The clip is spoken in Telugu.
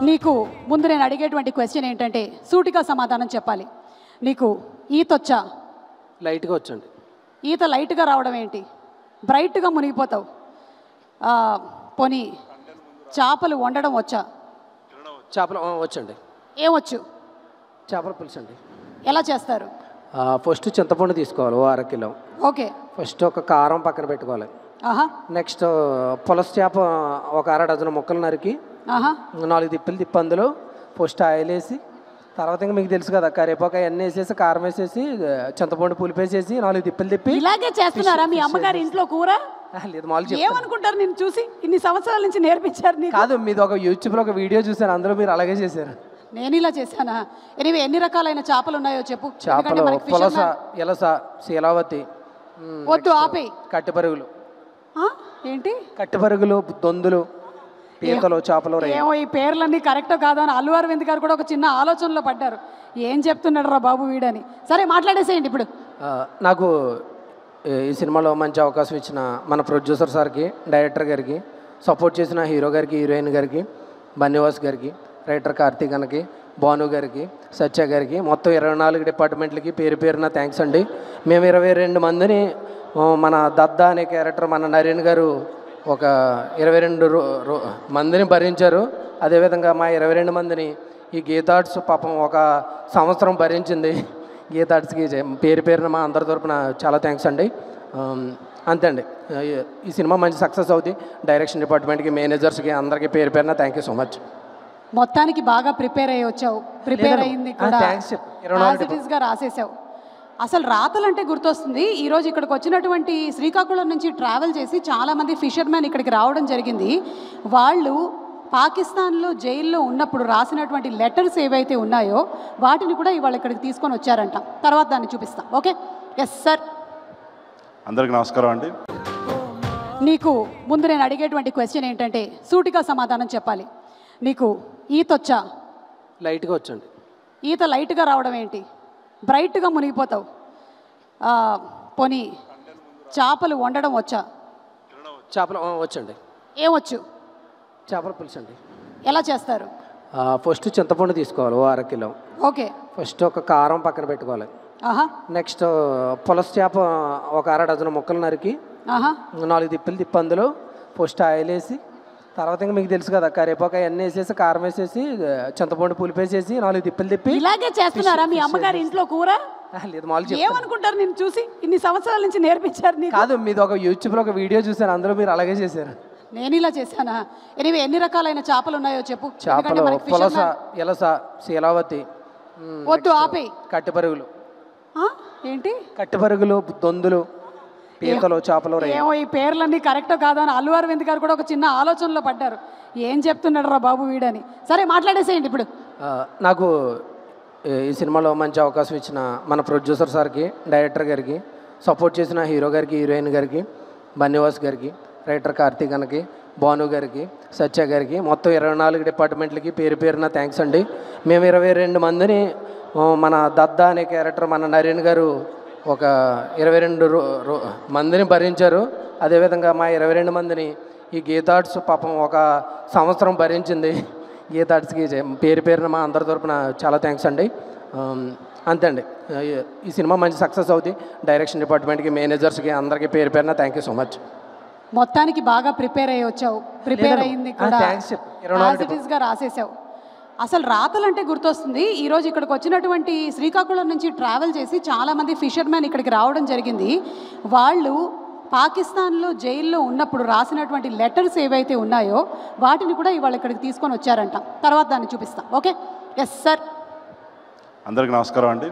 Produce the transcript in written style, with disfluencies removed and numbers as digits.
నీకు ముందు నేను అడిగేటువంటి క్వశ్చన్ ఏంటంటే సూటిగా సమాధానం చెప్పాలి. నీకు ఈత వచ్చా? లైట్గా వచ్చండి. ఈత లైట్గా రావడం ఏంటి? బ్రైట్గా మునిగిపోతావు. పోనీ చేపలు వండడం వచ్చా? చేపలు వచ్చండి. ఏమొచ్చు? చేపల పులుసు అండి. ఎలా చేస్తారు? ఫస్ట్ చింతపండు తీసుకోవాలి, ఓ అరకిలో. ఓకే. ఫస్ట్ ఒక కారం పక్కన పెట్టుకోవాలి. నెక్స్ట్ పులస చేప ఒక అర డజన్ ముక్కలు నరికి 4 తిప్పలు తిప్పి అందులో ఫస్ట్ ఆయిల్ వేసి, తర్వాత ఇంకా మీకు తెలుసు కదా కరివేపాకు అన్నీ వేసేసి కారం వేసేసి చింతపండు పులిపేసేసి 4 తిప్పలు తిప్పి. ఇలాగే చేస్తున్నారా మీ అమ్మగారి ఇంట్లో కూర? లేదు మామూలు ఏమనుకుంటారు నేను చూసి ఇన్ని సంవత్సరాల నుంచి నేర్పించారు కాదు, మీది ఒక యూట్యూబ్లో ఒక వీడియో చూసాను, అందులో మీరు అలాగే చేశారు. నేను ఇలా చేశానా? ఎన్ని రకాలైన చేపలు ఉన్నాయో చెప్పు. చేపలు పులస, ఎలస, శీలావతి, వద్దు ఆపే. కట్టెపరుగులు. ఏంటి? కట్టెపరుగులు, దొందులు, పీతలు, చేపలు. ఏమో ఈ పేర్లన్నీ కరెక్టో కాదో అని అల్లు అరవింద్ గారు కూడా ఒక చిన్న ఆలోచనలో పడ్డారు. ఏం చెప్తున్నాడు రా బాబు వీడని. సరే మాట్లాడేసేయండి ఇప్పుడు. నాకు ఈ సినిమాలో మంచి అవకాశం ఇచ్చిన మన ప్రొడ్యూసర్ సార్కి, డైరెక్టర్ గారికి, సపోర్ట్ చేసిన హీరో గారికి, హీరోయిన్ గారికి, బన్నివాస్ గారికి, రైటర్ కార్తీక్ అన్నకి, భాను గారికి, సత్య గారికి, మొత్తం 24 డిపార్ట్మెంట్లకి పేరు పేరున థ్యాంక్స్ అండి. మేము 22 మందిని మన దద్దా అనే క్యారెక్టర్ మన నరేన్ గారు ఒక 22 మందిని భరించారు. అదేవిధంగా మా 22 మందిని ఈ గీతార్ట్స్ పాపం ఒక సంవత్సరం భరించింది. గీతార్ట్స్కి పేరు పేరున మా అందరి తరపున చాలా థ్యాంక్స్ అండి. అంతే అండి. ఈ సినిమా మంచి సక్సెస్ అవుతుంది. డైరెక్షన్ డిపార్ట్మెంట్కి, మేనేజర్స్కి అందరికీ పేరు పేరున థ్యాంక్ యూ సో మచ్. మొత్తానికి బాగా ప్రిపేర్ అయ్యి వచ్చావు. ప్రిపేర్ అయ్యింది కూడా గా రాసేసావు. అసలు రాతలంటే గుర్తొస్తుంది. ఈరోజు ఇక్కడికి వచ్చినటువంటి శ్రీకాకుళం నుంచి ట్రావెల్ చేసి చాలామంది ఫిషర్మెన్ ఇక్కడికి రావడం జరిగింది. వాళ్ళు పాకిస్తాన్లో జైల్లో ఉన్నప్పుడు రాసినటువంటి లెటర్స్ ఏవైతే ఉన్నాయో వాటిని కూడా ఇవాళ ఇక్కడికి తీసుకొని వచ్చారంట. తర్వాత దాన్ని చూపిస్తాం. ఓకే. Yes sir. అందరికీ నమస్కారం అండి. నీకు ముందు నేను అడిగేటువంటి క్వశ్చన్ ఏంటంటే సూటిగా సమాధానం చెప్పాలి. నీకు ఈత వచ్చా? లైట్గా వచ్చండి. ఈత లైట్గా రావడం ఏంటి? బ్రైట్గా మునిగిపోతావు. పోనీ చేపలు వండడం వచ్చా? చేపలు వచ్చండి. ఏమొచ్చు? చేపల పులుసు అండి. ఎలా చేస్తారు? ఫస్ట్ చింతపండు తీసుకోవాలి, ఓ అరకిలో. ఓకే. ఫస్ట్ ఒక కారం పక్కన పెట్టుకోవాలి. నెక్స్ట్ పులస చేప ఒక అర డజన్ ముక్కలు నరికి 4 తిప్పలు తిప్పి అందులో ఫస్ట్ ఆయిల్ వేసి, తర్వాత ఇంకా మీకు తెలుసు కదా కరివేపాకు అన్నీ వేసేసి కారం వేసేసి చింతపండు పులిపేసేసి 4 తిప్పలు తిప్పి. ఇలాగే చేస్తున్నారా మీ అమ్మగారి ఇంట్లో కూర? లేదు మామూలు ఏమనుకుంటారు నేను చూసి ఇన్ని సంవత్సరాల నుంచి నేర్పించారు కాదు, మీది ఒక యూట్యూబ్లో ఒక వీడియో చూసాను, అందులో మీరు అలాగే చేశారు. నేను ఇలా చేశానా? ఎన్ని రకాలైన చేపలు ఉన్నాయో చెప్పు. చేపలు పులస, ఎలస, శీలావతి, వద్దు ఆపే. కట్టెపరుగులు. ఏంటి? కట్టెపరుగులు, దొందులు, పీతలు, చేపలు. ఏమో ఈ పేర్లన్నీ కరెక్టో కాదో అని అల్లు అరవింద్ గారు కూడా ఒక చిన్న ఆలోచనలో పడ్డారు. ఏం చెప్తున్నాడు రా బాబు వీడని. సరే మాట్లాడేసేయండి ఇప్పుడు. నాకు ఈ సినిమాలో మంచి అవకాశం ఇచ్చిన మన ప్రొడ్యూసర్ సార్కి, డైరెక్టర్ గారికి, సపోర్ట్ చేసిన హీరో గారికి, హీరోయిన్ గారికి, బన్నివాస్ గారికి, రైటర్ కార్తీక్ అన్నకి, భాను గారికి, సత్య గారికి, మొత్తం 24 డిపార్ట్మెంట్లకి పేరు పేరున థ్యాంక్స్ అండి. మేము 22 మందిని మన దద్దా అనే క్యారెక్టర్ మన నరేన్ గారు ఒక 22 మందిని భరించారు. అదేవిధంగా మా 22 మందిని ఈ గీతార్ట్స్ పాపం ఒక సంవత్సరం భరించింది. గీతార్ట్స్కి పేరు పేరున మా అందరి తరపున చాలా థ్యాంక్స్ అండి. అంతే అండి. ఈ సినిమా మంచి సక్సెస్ అవుతుంది. డైరెక్షన్ డిపార్ట్మెంట్కి, మేనేజర్స్కి అందరికీ పేరు పేరున థ్యాంక్ యూ సో మచ్. మొత్తానికి బాగా ప్రిపేర్ అయ్యి వచ్చావు. ప్రిపేర్ అయ్యింది కూడా గా రాసేసావు. అసలు రాతలంటే గుర్తొస్తుంది. ఈరోజు ఇక్కడికి వచ్చినటువంటి శ్రీకాకుళం నుంచి ట్రావెల్ చేసి చాలామంది ఫిషర్మెన్ ఇక్కడికి రావడం జరిగింది. వాళ్ళు పాకిస్తాన్లో జైల్లో ఉన్నప్పుడు రాసినటువంటి లెటర్స్ ఏవైతే ఉన్నాయో వాటిని కూడా ఇవాళ ఇక్కడికి తీసుకొని వచ్చారంట. తర్వాత దాన్ని చూపిస్తాం. ఓకే. Yes sir. అందరికీ నమస్కారం అండి.